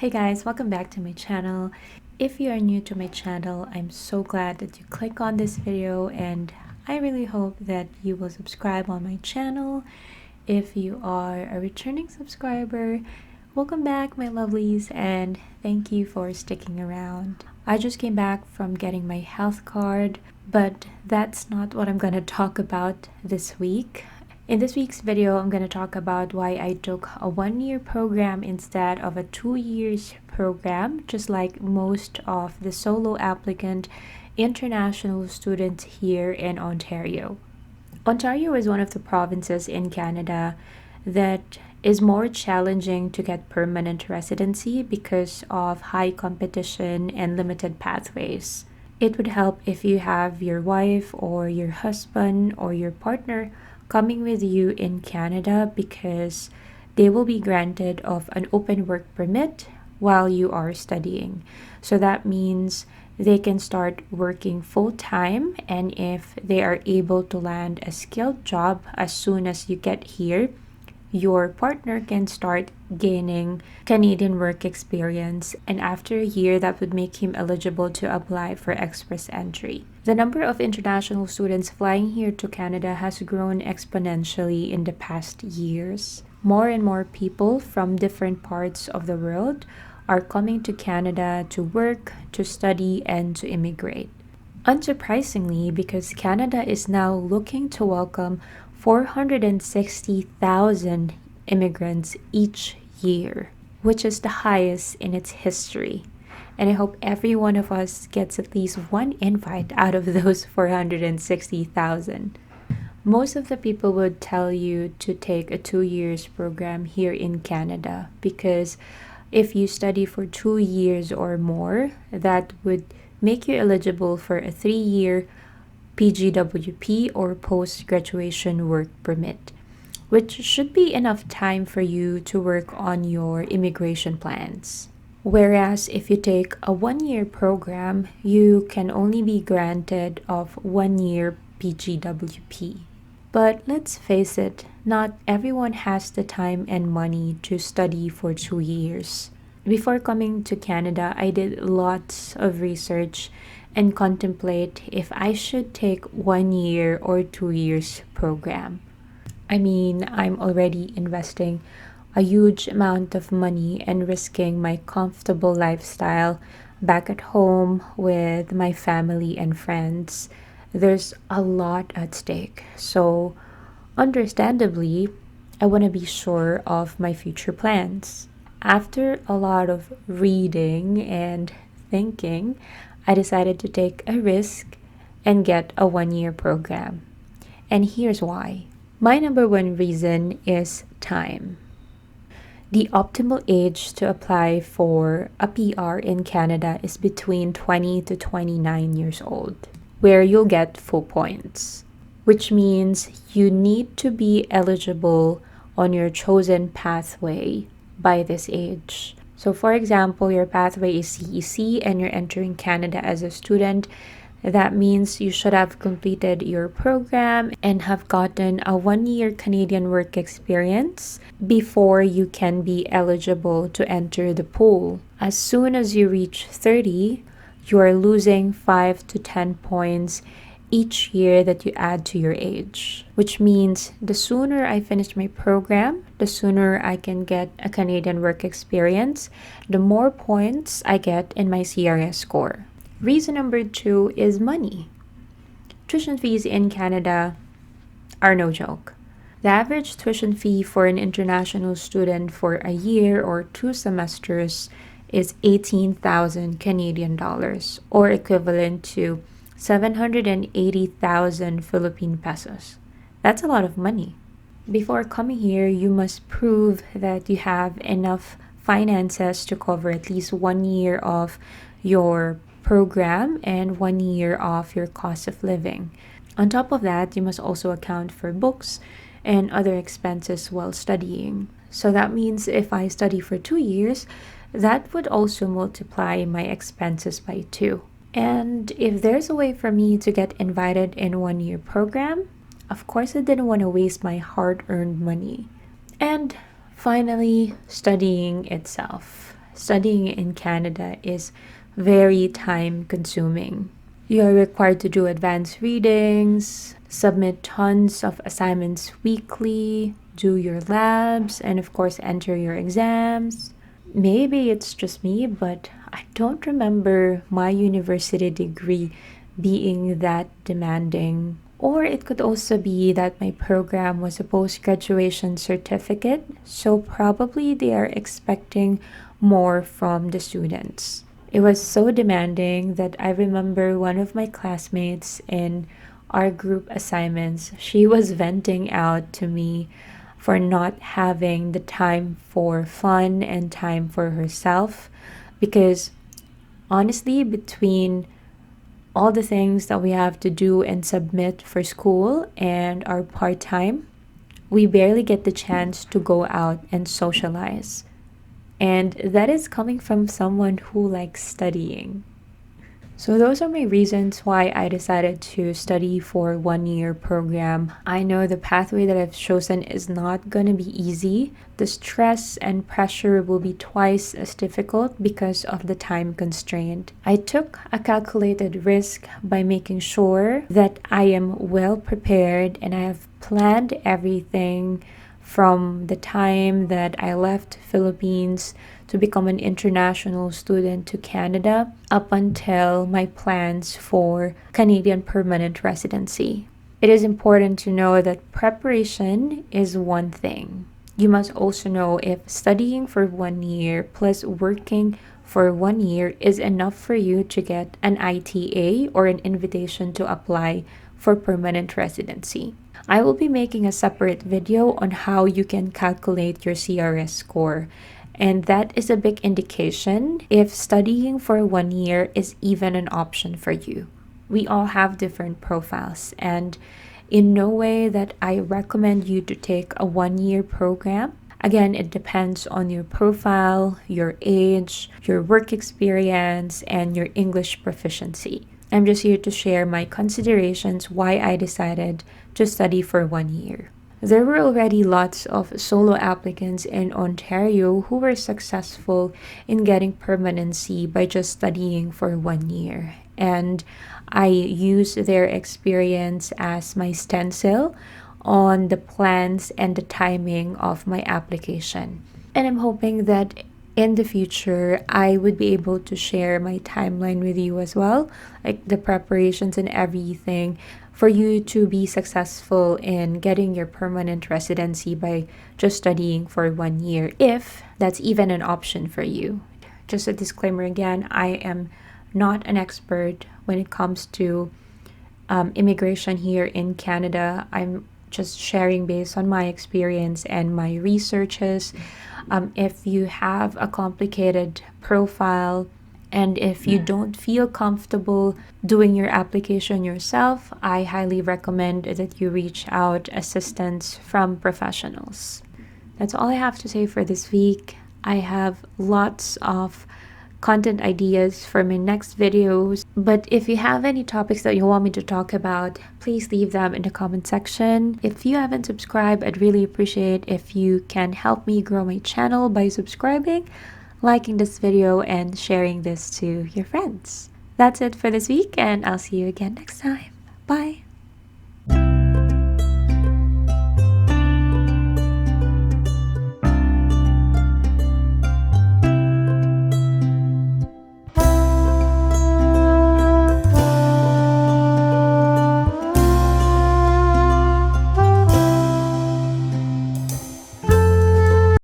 Hey guys, welcome back to my channel. If you are new to my channel, I'm so glad that you click on this video and I really hope that you will subscribe on my channel. If you are a returning subscriber, welcome back my lovelies and thank you for sticking around. I just came back from getting my health card, but that's not what I'm going to talk about this week. In this week's video, I'm going to talk about why I took a 1-year program instead of a 2 years program, just like most of the solo applicant international students here in Ontario. Ontario is one of the provinces in Canada that is more challenging to get permanent residency because of high competition and limited pathways. It would help if you have your wife or your husband or your partner coming with you in Canada because they will be granted of an open work permit while you are studying. So that means they can start working full-time, and if they are able to land a skilled job as soon as you get here, your partner can start gaining Canadian work experience, and after a year that would make him eligible to apply for express entry. The number of international students flying here to Canada has grown exponentially in the past years. More and more people from different parts of the world are coming to Canada to work, to study, and to immigrate. Unsurprisingly, because Canada is now looking to welcome 460,000 immigrants each year, which is the highest in its history. And I hope every one of us gets at least one invite out of those 460,000. Most of the people would tell you to take a 2 years program here in Canada because if you study for 2 years or more, that would make you eligible for a 3-year PGWP or post-graduation work permit, which should be enough time for you to work on your immigration plans. Whereas if you take a 1-year program, you can only be granted of 1-year PGWP. But let's face it, not everyone has the time and money to study for 2 years. Before coming to Canada, I did lots of research and contemplate if I should take 1 year or 2 years program. I mean, I'm already investing a huge amount of money and risking my comfortable lifestyle back at home with my family and friends. There's a lot at stake. So, understandably, I want to be sure of my future plans. After a lot of reading and thinking, I decided to take a risk and get a 1-year program. And here's why. My number one reason is time. The optimal age to apply for a PR in Canada is between 20 to 29 years old, where you'll get full points, which means you need to be eligible on your chosen pathway by this age. So for example, your pathway is CEC and you're entering Canada as a student. That means you should have completed your program and have gotten a 1-year Canadian work experience before you can be eligible to enter the pool. As soon as you reach 30, you are losing 5 to 10 points each year that you add to your age, which means the sooner I finish my program, the sooner I can get a Canadian work experience, the more points I get in my CRS score. Reason number 2 is money. Tuition fees in Canada are no joke. The average tuition fee for an international student for a year or 2 semesters is 18,000 Canadian dollars, or equivalent to 780,000 Philippine pesos. That's a lot of money. Before coming here, you must prove that you have enough finances to cover at least 1 year of your program and 1 year of your cost of living. On top of that, you must also account for books and other expenses while studying. So that means if I study for 2 years, that would also multiply my expenses by 2. And if there's a way for me to get invited in 1-year program, of course I didn't want to waste my hard-earned money. And finally, studying itself. studying in Canada is very time consuming. You are required to do advanced readings, submit tons of assignments weekly, do your labs, and of course, enter your exams. Maybe it's just me, but I don't remember my university degree being that demanding. Or it could also be that my program was a post graduation certificate, so probably they are expecting more from the students. It was so demanding that I remember one of my classmates in our group assignments, she was venting out to me for not having the time for fun and time for herself because honestly, between all the things that we have to do and submit for school and our part time, we barely get the chance to go out and socialize. And that is coming from someone who likes studying. So those are my reasons why I decided to study for 1 year program. I know the pathway that I've chosen is not going to be easy. The stress and pressure will be twice as difficult because of the time constraint. I took a calculated risk by making sure that I am well prepared and I have planned everything from the time that I left Philippines to become an international student to Canada up until my plans for Canadian permanent residency. It is important to know that preparation is one thing. You must also know if studying for 1 year plus working for 1 year is enough for you to get an ITA or an invitation to apply for permanent residency. I will be making a separate video on how you can calculate your CRS score. And that is a big indication if studying for 1 year is even an option for you. We all have different profiles, and in no way that I recommend you to take a 1 year program. Again, it depends on your profile, your age, your work experience, and your English proficiency. I'm just here to share my considerations why I decided to study for 1 year. There were already lots of solo applicants in Ontario who were successful in getting permanency by just studying for 1 year. And I used their experience as my stencil on the plans and the timing of my application. And I'm hoping that in the future, I would be able to share my timeline with you as well, like the preparations and everything for you to be successful in getting your permanent residency by just studying for 1 year, if that's even an option for you. Just a disclaimer again, I am not an expert when it comes to immigration here in Canada. I'm just sharing based on my experience and my researches. If you have a complicated profile and if you don't feel comfortable doing your application yourself, I highly recommend that you reach out assistance from professionals. That's all I have to say for this week. I have lots of content ideas for my next videos, but if you have any topics that you want me to talk about, please leave them in the comment section. If you haven't subscribed, I'd really appreciate if you can help me grow my channel by subscribing, liking this video, and sharing this to your friends. That's it for this week, and I'll see you again next time. Bye!